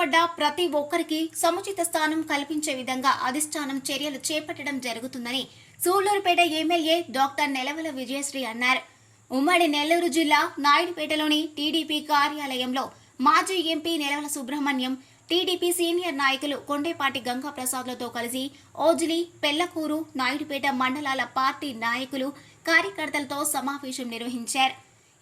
కష్టపడ్డ ప్రతి ఒక్కరికి సముచిత స్థానం కల్పించే విధంగా అధిష్టానం చర్యలు చేపట్టడం జరుగుతుందని సూళ్లూరుపేట ఎమ్మెల్యే డాక్టర్ నెలవల విజయశ్రీ అన్నారు. ఉమ్మడి నెల్లూరు జిల్లా నాయుడుపేటలోని టీడీపీ కార్యాలయంలో మాజీ MP Nelavala Subrahmanyam, TDP senior నాయకులు కొండేపాటి గంగాప్రసాద్లతో కలిసి ఓజిలి, పెళ్లకూరు, నాయుడుపేట మండలాల పార్టీ నాయకులు, కార్యకర్తలతో సమావేశం నిర్వహించారు.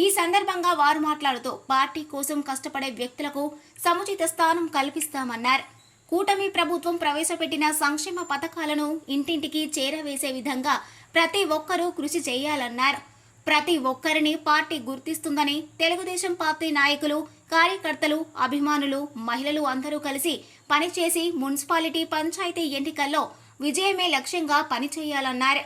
ఈ సందర్భంగా వారు మాట్లాడుతూ పార్టీ కోసం కష్టపడే వ్యక్తులకు సముచిత స్థానం కల్పిస్తామన్నారు. కూటమి ప్రభుత్వం ప్రవేశపెట్టిన సంక్షేమ పథకాలను ఇంటింటికి చేరవేసే విధంగా ప్రతి ఒక్కరూ కృషి చేయాలన్నారు. ప్రతి ఒక్కరిని పార్టీ గుర్తిస్తుందని తెలుగుదేశం పార్టీ నాయకులు, కార్యకర్తలు, అభిమానులు, మహిళలు అందరూ కలిసి పనిచేసి మున్సిపాలిటీ, పంచాయతీ ఎన్నికల్లో విజయమే లక్ష్యంగా పనిచేయాలన్నారు.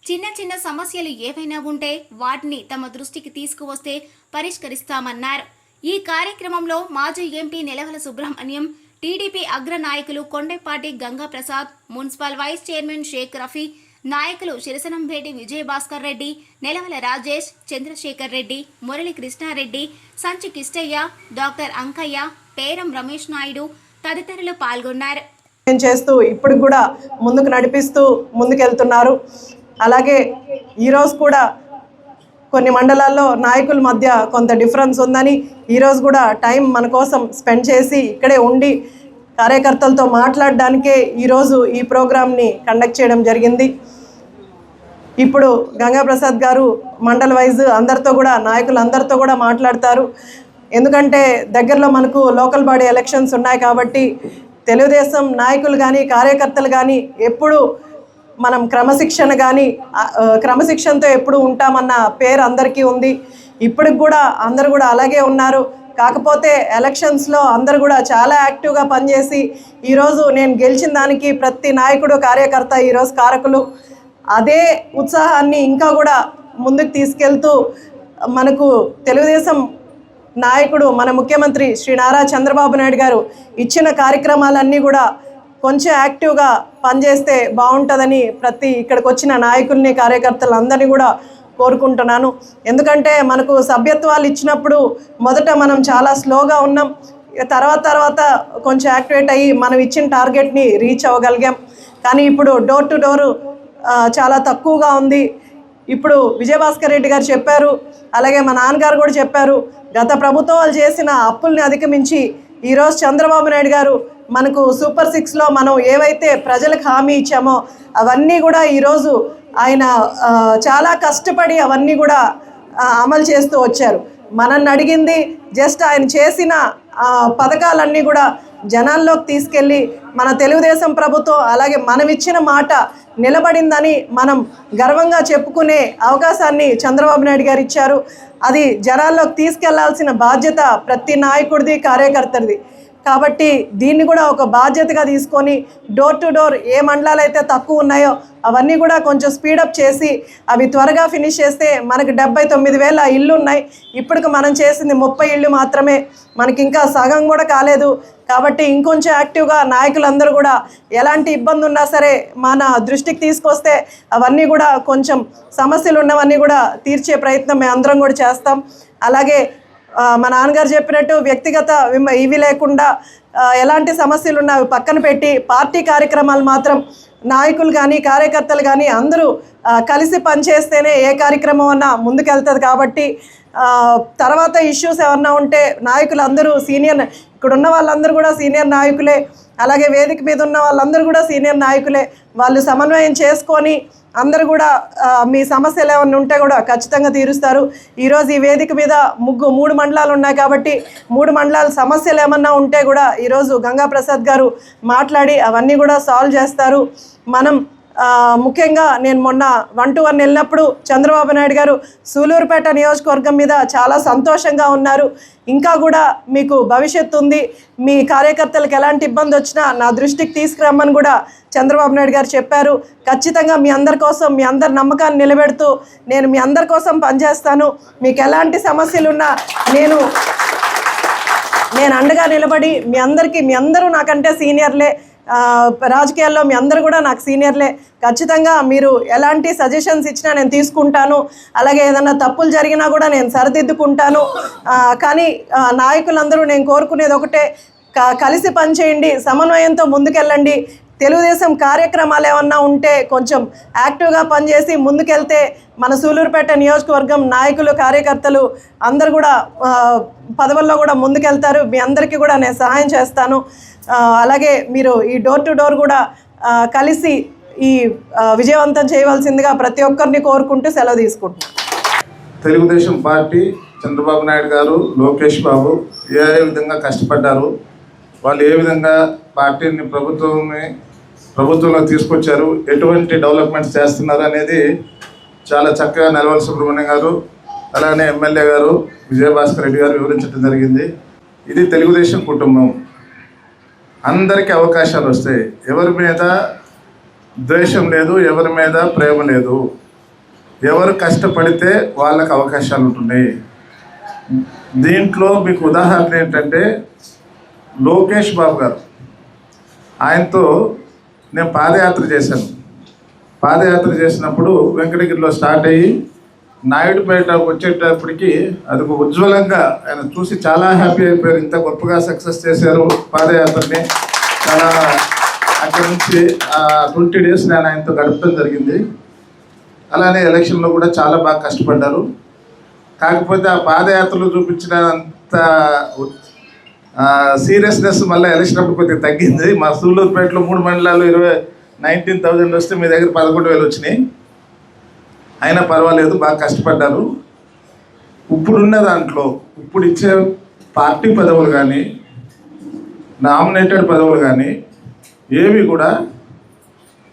చిన్న చిన్న సమస్యలు ఏవైనా ఉంటే వాటిని తమ దృష్టికి తీసుకువస్తే పరిష్కరిస్తామన్నారు. ఈ కార్యక్రమంలో మాజీ ఎంపీ నెలవల సుబ్రహ్మణ్యం, టీడీపీ అగ్ర నాయకులు Kondepati Gangaprasad, municipal vice chairman Sheikh Rafi, నాయకులు శిరసనంభేటి విజయభాస్కర్ రెడ్డి, నెలవల రాజేష్, చంద్రశేఖర్ రెడ్డి, మురళి కృష్ణారెడ్డి, సంచి కిష్టయ్య, డాక్టర్ అంకయ్య, పేరం రమేష్ నాయుడు తదితరులు పాల్గొన్నారు. చేస్తూ ఇప్పుడు కూడా ముందుకు నడిపిస్తూ ముందుకెళ్తున్నారు. అలాగే ఈరోజు కూడా కొన్ని మండలాల్లో నాయకుల మధ్య కొంత డిఫరెన్స్ ఉందని ఈరోజు కూడా టైం మన కోసం స్పెండ్ చేసి ఇక్కడే ఉండి కార్యకర్తలతో మాట్లాడడానికే ఈరోజు ఈ ప్రోగ్రామ్ని కండక్ట్ చేయడం జరిగింది. ఇప్పుడు గంగాప్రసాద్ గారు మండల్ వైజ్ అందరితో కూడా, నాయకులందరితో కూడా మాట్లాడతారు. ఎందుకంటే దగ్గరలో మనకు లోకల్ బాడీ ఎలక్షన్స్ ఉన్నాయి కాబట్టి తెలుగుదేశం నాయకులు కానీ, కార్యకర్తలు కానీ ఎప్పుడు మనం క్రమశిక్షణతో ఎప్పుడు ఉంటామన్న పేరు అందరికీ ఉంది. ఇప్పటికి కూడా అందరు కూడా అలాగే ఉన్నారు. కాకపోతే ఎలక్షన్స్లో అందరు కూడా చాలా యాక్టివ్గా పనిచేసి ఈరోజు నేను గెలిచిన దానికి ప్రతి నాయకుడు, కార్యకర్త ఈరోజు కారకులు. అదే ఉత్సాహాన్ని ఇంకా కూడా ముందుకు తీసుకెళ్తూ మనకు తెలుగుదేశం నాయకుడు, మన ముఖ్యమంత్రి శ్రీ నారా చంద్రబాబు నాయుడు గారు ఇచ్చిన కార్యక్రమాలన్నీ కూడా కొంచెం యాక్టివ్గా పనిచేస్తే బాగుంటుందని ప్రతి ఇక్కడికి వచ్చిన నాయకుల్ని, కార్యకర్తలందరినీ కూడా కోరుకుంటున్నాను. ఎందుకంటే మనకు సభ్యత్వాలు ఇచ్చినప్పుడు మొదట మనం చాలా స్లోగా ఉన్నాం. తర్వాత కొంచెం యాక్టివేట్ అయ్యి మనం ఇచ్చిన టార్గెట్ని రీచ్ అవ్వగలిగాం. కానీ ఇప్పుడు డోర్ టు డోరు చాలా తక్కువగా ఉంది. ఇప్పుడు విజయభాస్కర్ రెడ్డి గారు చెప్పారు, అలాగే మా నాన్నగారు కూడా చెప్పారు, గత ప్రభుత్వాలు చేసిన అప్పుల్ని అధిగమించి ఈరోజు చంద్రబాబు నాయుడు గారు మనకు సూపర్ 6లో మనం ఏవైతే ప్రజలకు హామీ ఇచ్చామో అవన్నీ కూడా ఈరోజు ఆయన చాలా కష్టపడి అవన్నీ కూడా అమలు చేస్తూ వచ్చారు. మనల్ని అడిగింది జస్ట్ ఆయన చేసిన పథకాలన్నీ కూడా జనాల్లోకి తీసుకెళ్ళి మన తెలుగుదేశం ప్రభుత్వం అలాగే మనం ఇచ్చిన మాట నిలబడిందని మనం గర్వంగా చెప్పుకునే అవకాశాన్ని చంద్రబాబు నాయుడు గారు ఇచ్చారు. అది జనాల్లోకి తీసుకెళ్లాల్సిన బాధ్యత ప్రతి నాయకుడిది, కార్యకర్తది. కాబట్టి దీన్ని కూడా ఒక బాధ్యతగా తీసుకొని డోర్ టు డోర్ ఏ మండలాలు అయితే తక్కువ ఉన్నాయో అవన్నీ కూడా కొంచెం స్పీడప్ చేసి అవి త్వరగా ఫినిష్ చేస్తే మనకు 79,000 ఇళ్ళు ఉన్నాయి. ఇప్పటికి మనం చేసింది 30 ఇళ్ళు మాత్రమే, మనకి ఇంకా సగం కూడా కాలేదు. కాబట్టి ఇంకొంచెం యాక్టివ్గా నాయకులందరూ కూడా ఎలాంటి ఇబ్బంది ఉన్నా సరే మన దృష్టికి తీసుకొస్తే అవన్నీ కూడా కొంచెం సమస్యలు ఉన్నవన్నీ కూడా తీర్చే ప్రయత్నం మేము అందరం కూడా చేస్తాం. అలాగే మా నాన్నగారు చెప్పినట్టు వ్యక్తిగత ఇవి లేకుండా ఎలాంటి సమస్యలు ఉన్నా పక్కన పెట్టి పార్టీ కార్యక్రమాలు మాత్రం నాయకులు కానీ, కార్యకర్తలు కానీ అందరూ కలిసి పనిచేస్తేనే ఏ కార్యక్రమం అన్నా ముందుకెళ్తుంది. కాబట్టి తర్వాత ఇష్యూస్ ఏమన్నా ఉంటే నాయకులు అందరూ ఇక్కడ ఉన్న వాళ్ళందరూ కూడా సీనియర్ నాయకులే, అలాగే వేదిక మీద ఉన్న వాళ్ళందరూ కూడా సీనియర్ నాయకులే. వాళ్ళు సమన్వయం చేసుకొని అందరూ కూడా మీ సమస్యలు ఏమన్నా ఉంటే కూడా ఖచ్చితంగా తీరుస్తారు. ఈరోజు ఈ వేదిక మీద 3 మండలాలు ఉన్నాయి కాబట్టి 3 మండలాల సమస్యలు ఏమన్నా ఉంటే కూడా ఈరోజు గంగాప్రసాద్ గారు మాట్లాడి అవన్నీ కూడా సాల్వ్ చేస్తారు. మనం ముఖ్యంగా నేను మొన్న 1-to-1 వెళ్ళినప్పుడు చంద్రబాబు నాయుడు గారు సూళ్లూరుపేట నియోజకవర్గం మీద చాలా సంతోషంగా ఉన్నారు. ఇంకా కూడా మీకు భవిష్యత్తు ఉంది, మీ కార్యకర్తలకు ఎలాంటి ఇబ్బంది వచ్చినా నా దృష్టికి తీసుకురమ్మని కూడా చంద్రబాబు నాయుడు గారు చెప్పారు. ఖచ్చితంగా మీ అందరి కోసం, మీ అందరి నమ్మకాన్ని నిలబెడుతూ నేను మీ అందరి కోసం పనిచేస్తాను. మీకు ఎలాంటి సమస్యలున్నా నేను అండగా నిలబడి మీ అందరూ నాకంటే సీనియర్లే, రాజకీయాల్లో మీ అందరూ కూడా నాకు సీనియర్లే. ఖచ్చితంగా మీరు ఎలాంటి సజెషన్స్ ఇచ్చినా నేను తీసుకుంటాను. అలాగే ఏదైనా తప్పులు జరిగినా కూడా నేను సరిదిద్దుకుంటాను. కానీ నాయకులందరూ నేను కోరుకునేది ఒకటే, కలిసి పనిచేయండి, సమన్వయంతో ముందుకెళ్ళండి. తెలుగుదేశం కార్యక్రమాలు ఏమన్నా ఉంటే కొంచెం యాక్టివ్గా పనిచేసి ముందుకెళ్తే మన సూలూరుపేట నియోజకవర్గం నాయకులు, కార్యకర్తలు అందరు కూడా పదవుల్లో కూడా ముందుకెళ్తారు. మీ అందరికీ కూడా నేను సహాయం చేస్తాను. అలాగే మీరు ఈ డోర్ టు డోర్ కూడా కలిసి ఈ విజయవంతం చేయవలసిందిగా ప్రతి ఒక్కరిని కోరుకుంటూ సెలవు తీసుకుంటున్నాను. తెలుగుదేశం పార్టీ, చంద్రబాబు నాయుడు గారు, లోకేష్ బాబు ఏ విధంగా కష్టపడ్డారు, వాళ్ళు ఏ విధంగా పార్టీని ప్రభుత్వంలో తీసుకొచ్చారు, ఎటువంటి డెవలప్మెంట్స్ చేస్తున్నారు అనేది చాలా చక్కగా నెలవల సుబ్రహ్మణ్యం గారు, అలానే ఎమ్మెల్యే గారు విజయభాస్కర్ రెడ్డి గారు వివరించడం జరిగింది. ఇది తెలుగుదేశం కుటుంబం. అందరికీ అవకాశాలు వస్తాయి. ఎవరి మీద ద్వేషం లేదు, ఎవరి మీద ప్రేమ లేదు. ఎవరు కష్టపడితే వాళ్ళకి అవకాశాలు ఉంటున్నాయి. దీంట్లో మీకు ఉదాహరణ ఏంటంటే లోకేష్ బాబు గారు, ఆయనతో నేను పాదయాత్ర చేశాను. పాదయాత్ర చేసినప్పుడు వెంకటగిరిలో స్టార్ట్ అయ్యి నాయుడుపేటకు వచ్చేటప్పటికి అది ఉజ్వలంగా ఆయన చూసి చాలా హ్యాపీ అయిపోయారు. ఇంత గొప్పగా సక్సెస్ చేశారు పాదయాత్రని. చాలా అక్కడి నుంచి 20 days నేను ఆయనతో గడపడం జరిగింది. అలానే ఎలక్షన్లో కూడా చాలా బాగా కష్టపడ్డారు. కాకపోతే ఆ పాదయాత్రలో చూపించినంత సీరియస్నెస్ మళ్ళీ ఎలక్షన్ అప్పుడు కొద్దిగా తగ్గింది. మా సూలూరుపేటలో 3 మండలాలు 19,000 వస్తే మీ దగ్గర 11,000 వచ్చినాయి. అయినా పర్వాలేదు, బాగా కష్టపడ్డారు. ఇప్పుడున్న దాంట్లో ఇప్పుడు ఇచ్చే పార్టీ పదవులు కానీ, నామినేటెడ్ పదవులు కానీ ఏవి కూడా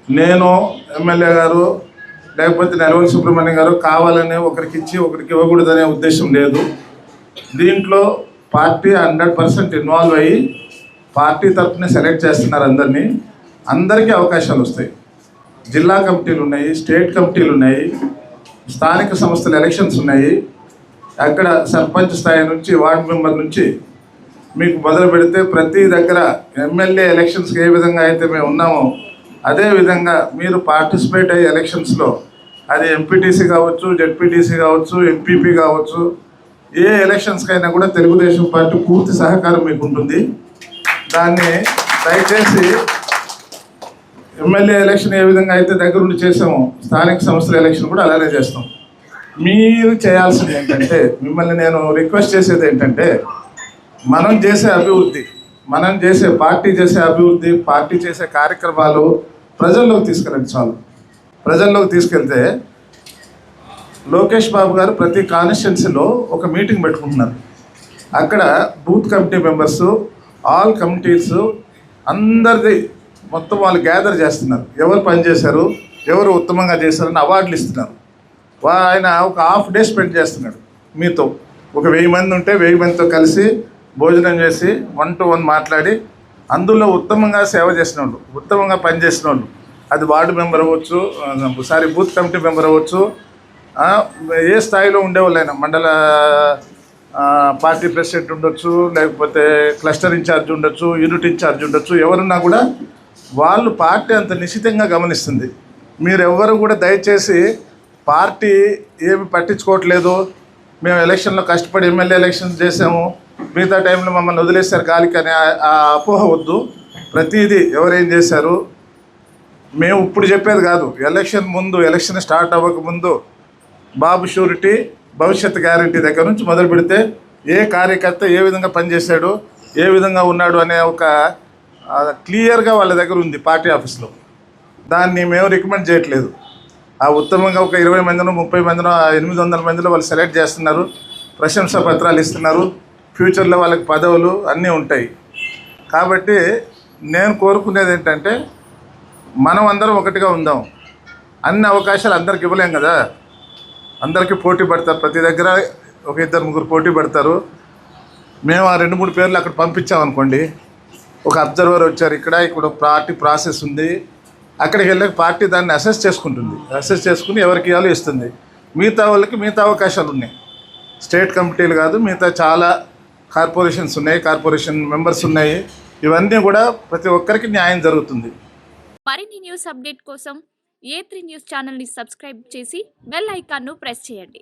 నేను, ఎమ్మెల్యే గారు, లేకపోతే నెలవల సుబ్రహ్మణ్యం గారు కావాలని ఒకరికి ఇచ్చి ఒకరికి ఇవ్వకూడదనే ఉద్దేశం లేదు. దీంట్లో పార్టీ 100% ఇన్వాల్వ్ అయ్యి పార్టీ తరఫున సెలెక్ట్ చేస్తున్నారు అందరినీ. అందరికీ అవకాశాలు వస్తాయి. జిల్లా కమిటీలు ఉన్నాయి, స్టేట్ కమిటీలు ఉన్నాయి, స్థానిక సంస్థల ఎలక్షన్స్ ఉన్నాయి. అక్కడ సర్పంచ్ స్థాయి నుంచి వార్డు మెంబర్ నుంచి మీకు మొదలు పెడితే ప్రతి దగ్గర ఎమ్మెల్యే ఎలక్షన్స్కి ఏ విధంగా అయితే మేము ఉన్నామో అదే విధంగా మీరు పార్టిసిపేట్ అయ్యే ఎలక్షన్స్లో, అది ఎంపీటీసీ కావచ్చు, జెడ్పీటీసీ కావచ్చు, ఎంపీపీ కావచ్చు, ఏ ఎలక్షన్స్కైనా కూడా తెలుగుదేశం పార్టీ పూర్తి సహకారం మీకు ఉంటుంది. దాన్ని దయచేసి ఎమ్మెల్యే ఎలక్షన్ ఏ విధంగా అయితే దగ్గరుండి చేసామో స్థానిక సంస్థల ఎలక్షన్ కూడా అలానే చేస్తాం. మీరు చేయాల్సింది ఏంటంటే, మిమ్మల్ని నేను రిక్వెస్ట్ చేసేది ఏంటంటే, మనం చేసే అభివృద్ధి, మనం చేసే పార్టీ చేసే అభివృద్ధి, పార్టీ చేసే కార్యక్రమాలు ప్రజల్లోకి తీసుకెళ్ళండి చాలు. ప్రజల్లోకి తీసుకెళ్తే లోకేష్ బాబు గారు ప్రతి కాన్స్టిట్యున్సీలో ఒక మీటింగ్ పెట్టుకుంటున్నారు. అక్కడ booth committee members, all committees అందరిది మొత్తం వాళ్ళు గ్యాదర్ చేస్తున్నారు. ఎవరు పనిచేశారు, ఎవరు ఉత్తమంగా చేశారని అవార్డులు ఇస్తున్నారు. ఆయన ఒక హాఫ్ డే స్పెండ్ చేస్తున్నాడు మీతో. ఒక 1000 మంది ఉంటే 1000 మందితో కలిసి భోజనం చేసి 1 to 1 మాట్లాడి, అందులో ఉత్తమంగా సేవ చేసిన వాళ్ళు, ఉత్తమంగా పనిచేసిన వాళ్ళు, అది వార్డు మెంబర్ అవ్వచ్చు, బూత్ కమిటీ మెంబర్ అవ్వచ్చు, ఏ స్థాయిలో ఉండేవాళ్ళైనా, మండల పార్టీ ప్రెసిడెంట్ ఉండొచ్చు, లేకపోతే క్లస్టర్ ఇన్ఛార్జ్ ఉండొచ్చు, యూనిట్ ఇన్ఛార్జ్ ఉండొచ్చు, ఎవరున్నా కూడా వాళ్ళు పార్టీ అంత నిశ్చితంగా గమనిస్తుంది. మీరెవ్వరు కూడా దయచేసి పార్టీ ఏమి పట్టించుకోవట్లేదు, మేము ఎలక్షన్లో కష్టపడి ఎమ్మెల్యే ఎలక్షన్ చేసాము, మిగతా టైంలో మమ్మల్ని వదిలేశారు గాలికి అనే ఆ అపోహ వద్దు. ప్రతిదీ ఎవరేం చేశారు మేము ఇప్పుడు చెప్పేది కాదు. ఎలక్షన్ ముందు, ఎలక్షన్ స్టార్ట్ అవ్వకముందు బాబు షూరిటీ, భవిష్యత్ గ్యారంటీ దగ్గర నుంచి మొదలు పెడితే ఏ కార్యకర్త ఏ విధంగా పనిచేశాడు, ఏ విధంగా ఉన్నాడు అనే ఒక క్లియర్గా వాళ్ళ దగ్గర ఉంది పార్టీ ఆఫీస్లో. దాన్ని మేము రికమెండ్ చేయట్లేదు. ఆ ఉత్తమంగా ఒక 20 మందినో 30 మందినో 800 మందిలో వాళ్ళు సెలెక్ట్ చేస్తున్నారు, ప్రశంసా పత్రాలు ఇస్తున్నారు, ఫ్యూచర్లో వాళ్ళకి పదవులు అన్నీ ఉంటాయి. కాబట్టి నేను కోరుకునేది ఏంటంటే, మనం అందరం ఒకటిగా ఉందాం. అన్ని అవకాశాలు అందరికి ఇవ్వలేం కదా, అందరికీ పోటీ పడతారు. ప్రతి దగ్గర ఒక 2-3 పోటీ పడతారు. మేము ఆ 2-3 పేర్లు అక్కడ పంపించామనుకోండి, ఒక అబ్జర్వర్ వచ్చారు, ఇక్కడ పార్టీ ప్రాసెస్ ఉంది, అక్కడికి వెళ్ళి పార్టీ దాన్ని అసెస్ చేసుకుంటుంది. అసెస్ చేసుకుని ఎవరికి ఇవ్వాలో ఇస్తుంది. మిగతా వాళ్ళకి మిగతా అవకాశాలు ఉన్నాయి. స్టేట్ కమిటీలు కాదు, మిగతా చాలా కార్పొరేషన్స్ ఉన్నాయి, కార్పొరేషన్ మెంబర్స్ ఉన్నాయి. ఇవన్నీ కూడా ప్రతి ఒక్కరికి న్యాయం జరుగుతుంది. మరిన్ని న్యూస్ అప్డేట్ కోసం A3 న్యూస్ ఛానల్ని సబ్స్క్రైబ్ చేసి బెల్ ఐకాన్ను ప్రెస్ చేయండి.